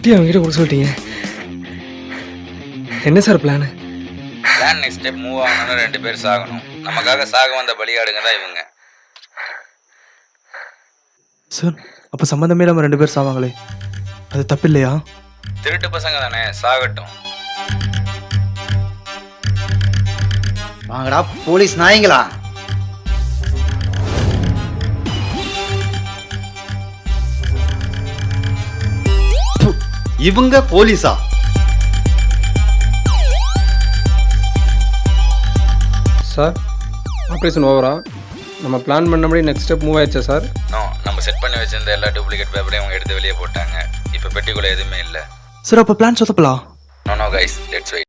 பெட்டி அவங்ககிட்ட கொடுக்க சொல்லிட்டீங்க. என்ன sir plan? Next step move ஆகணும்னு 2 பேர் சாகணும். நமக்காக சாக வந்த பலியாடுங்க தான் இவங்க. சார் அப்போ சம்மந்தமே இல்லாமல் 2 பேர் சாவாங்களே, அது தப்பு இல்லையா? திருட்டு பசங்க தானே, சாகட்டும். வாங்கடா போலீஸ் நாய்ங்களா. இவங்க போலீஸா? சார் ஆப்ரேஷன் ஓவரா? நம்ம பிளான் பண்ணபடி நெக்ஸ்ட் ஸ்டெப் மூவ் ஆயிடுச்சா சார்? நோ, நம்ம செட் பண்ணி வச்சிருந்த எல்லா டூப்ளிகேட் பேப்பரையும் அவங்க எடுத்து வெளியே போட்டாங்க. இப்போ பெட்டிக்குள்ள எதுவுமே இல்லை. சார் அப்போ பிளான் சொதப்பலா? No guys, let's wait.